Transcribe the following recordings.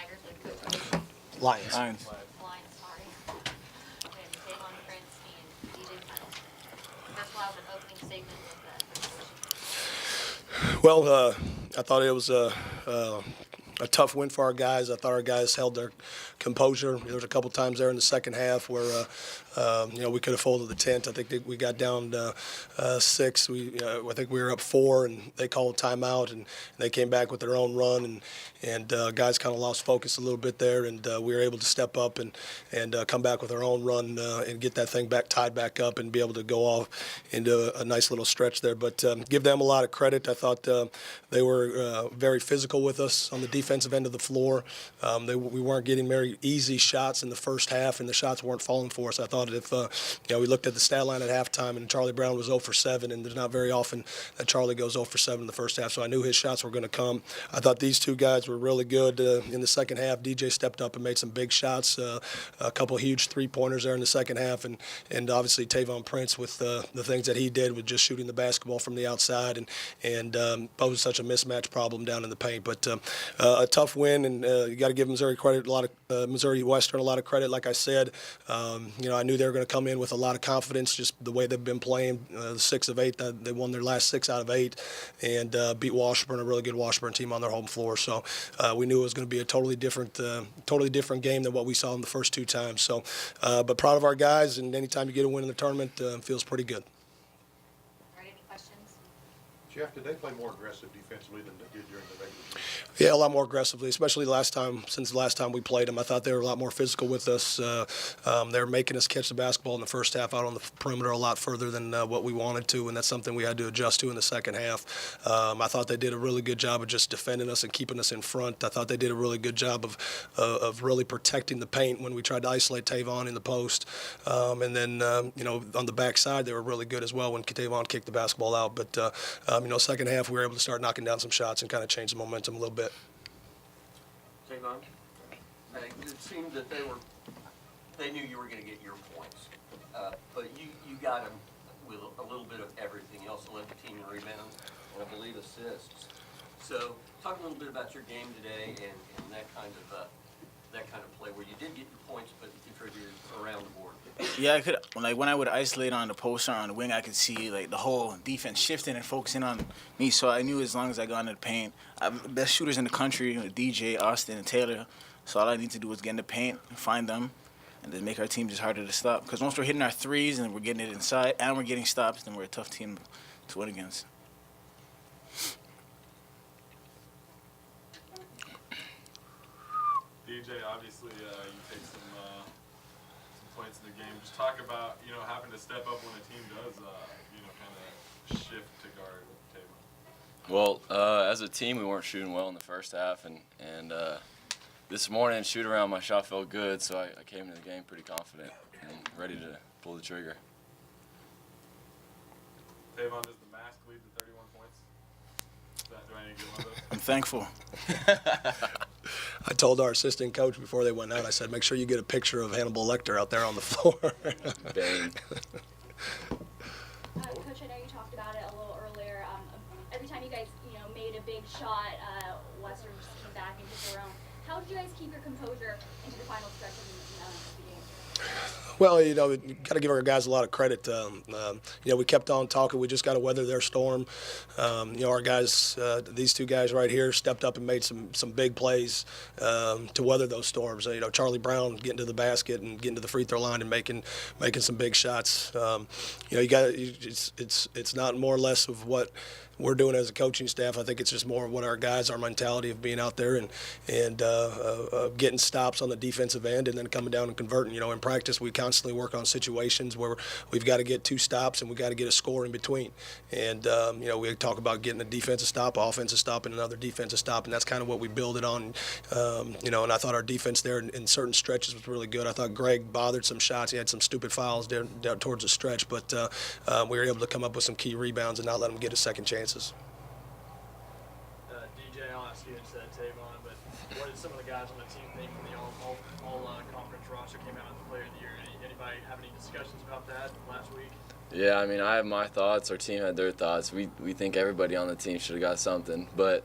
Tigers with Coach Lee? Lions. Lions, sorry. And Davon Prince and DJ Tuttle. First of all, an opening statement with that. Well, I thought it was a tough win for our guys. I thought our guys held their composure. There was a couple times there in the second half where, we could have folded the tent. I think we got down 6. I think we were up 4, and they called timeout, and they came back with their own run, and guys kind of lost focus a little bit there, and we were able to step up and come back with our own run and get that thing tied back up and be able to go off into a nice little stretch there. But give them a lot of credit. I thought they were very physical with us on the defensive end of the floor. We weren't getting very easy shots in the first half, and the shots weren't falling for us. I thought if we looked at the stat line at halftime, and Charlie Brown was 0 for 7, and there's not very often that Charlie goes 0 for 7 in the first half, so I knew his shots were going to come. I thought these two guys were really good in the second half. DJ stepped up and made some big shots, a couple huge three-pointers there in the second half, and obviously Tavon Prince with the things that he did with just shooting the basketball from the outside and posed such a mismatch problem down in the paint. But a tough win, and you got to give Missouri credit, Missouri Western a lot of credit. Like I said, I knew they were going to come in with a lot of confidence, just the way they've been playing. 6 of 8, they won their last 6 out of 8, and beat Washburn, a really good Washburn team on their home floor. So we knew it was going to be a totally different game than what we saw in the first 2 times. So, but proud of our guys, and anytime you get a win in the tournament, feels pretty good. All right, any questions? Jeff, did they play more aggressive defensively than they did during the regular season? Yeah, a lot more aggressively, especially since the last time we played them. I thought they were a lot more physical with us. They were making us catch the basketball in the first half out on the perimeter a lot further than what we wanted to, and that's something we had to adjust to in the second half. I thought they did a really good job of just defending us and keeping us in front. I thought they did a really good job of really protecting the paint when we tried to isolate Tavon in the post. And then, on the backside, they were really good as well when Tavon kicked the basketball out. But, second half, we were able to start knocking down some shots and kind of change the momentum a little bit. Tavon, it seemed that they knew you were going to get your points, but you got them with a little bit of everything. You also led the team in rebounds and I believe assists. So talk a little bit about your game today and that kind of play where you did get your points, but you contributed around the board. Yeah, I could. When I would isolate on the post or on the wing, I could see the whole defense shifting and focusing on me. So I knew as long as I got into the paint, I have the best shooters in the country, DJ, Austin, and Taylor. So all I need to do is get in the paint, find them, and then make our team just harder to stop. Because once we're hitting our threes and we're getting it inside and we're getting stops, then we're a tough team to win against. DJ, obviously you take some points in the game. Just talk about having to step up when a team does kind of shift to guard Tavon. Well, as a team, we weren't shooting well in the first half, and this morning shoot around my shot felt good, so I came into the game pretty confident and ready to pull the trigger. Tavon, does the mask lead to 31 points? Do I need to get one of those? I'm thankful. I told our assistant coach before they went out, I said, make sure you get a picture of Hannibal Lecter out there on the floor. Bang. Coach, I know you talked about it a little earlier. Every time you guys, made a big shot, Western just came back and did their own. How did you guys keep your composure into the final stretch of the game? Well, you got to give our guys a lot of credit. We kept on talking. We just got to weather their storm. Our guys, these 2 guys right here, stepped up and made some big plays to weather those storms. Charlie Brown getting to the basket and getting to the free throw line and making some big shots. It's not more or less of what we're doing as a coaching staff. I think it's just more of what our guys, our mentality of being out there and getting stops on the defensive end and then coming down and converting. In practice, we constantly work on situations where we've got to get 2 stops and we've got to get a score in between. And, we talk about getting a defensive stop, offensive stop, and another defensive stop, and that's kind of what we build it on. And I thought our defense there in certain stretches was really good. I thought Greg bothered some shots. He had some stupid fouls down towards the stretch, but we were able to come up with some key rebounds and not let him get a second chances. DJ, I'll ask you instead of Tavon, but what did some of the guys on the team think when the all-conference roster came out as the player of the year? Anybody have any discussions about that last week? Yeah, I have my thoughts. Our team had their thoughts. We think everybody on the team should have got something, but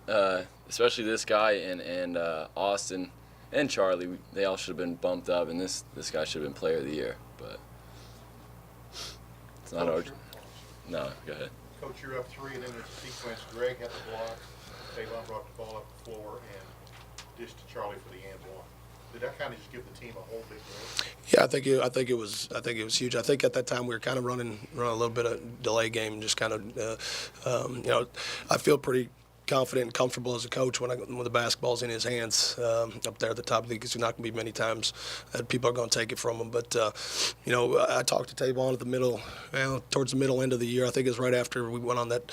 especially this guy and Austin, and Charlie, they all should have been bumped up, and this guy should have been Player of the Year. But it's not our. No, go ahead. Coach, you're up 3, and then there's a sequence. Greg had the block. Tavon brought the ball up the floor and dished to Charlie for the and one. Did that kind of just give the team a whole big lift? Yeah, I think it was huge. I think at that time we were kind of running a little bit of delay game, just kind of, I feel pretty confident and comfortable as a coach when the basketball's in his hands up there at the top of the league, because there's not going to be many times that people are going to take it from him. But I talked to Tavon at the middle, towards the middle end of the year. I think it was right after we went on that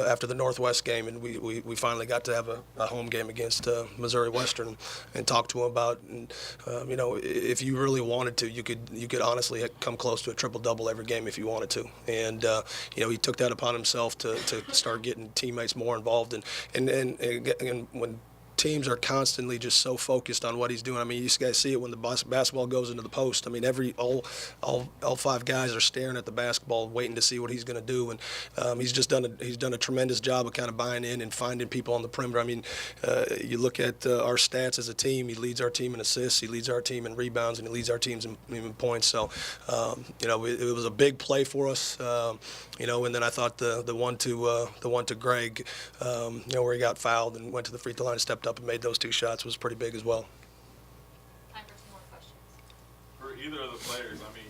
after the Northwest game, and we finally got to have a home game against Missouri Western, and talk to him about, if you really wanted to, you could honestly come close to a triple-double every game if you wanted to. And he took that upon himself to start getting teammates more involved, and when teams are constantly just so focused on what he's doing. I mean, you guys see it when the basketball goes into the post. I mean, all 5 guys are staring at the basketball, waiting to see what he's going to do. And he's done a tremendous job of kind of buying in and finding people on the perimeter. I mean, you look at our stats as a team. He leads our team in assists. He leads our team in rebounds, and he leads our teams in points. So, it was a big play for us. And then I thought the one to Greg, where he got fouled and went to the free throw line and stepped up and made those 2 shots was pretty big as well. Time for some more questions. For either of the players, I mean,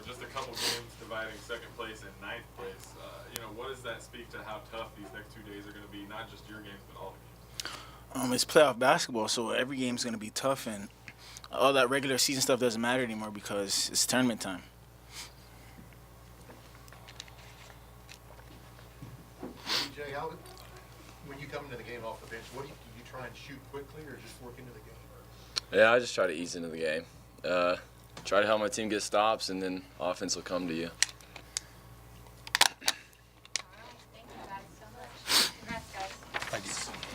just a couple games dividing second place and 9th place. What does that speak to how tough these next 2 days are going to be? Not just your games, but all the games. It's playoff basketball, so every game's going to be tough, and all that regular season stuff doesn't matter anymore because it's tournament time. DJ, when you come into the game off the bench, do you try and shoot quickly or just work into the game? Yeah, I just try to ease into the game. Try to help my team get stops, and then offense will come to you.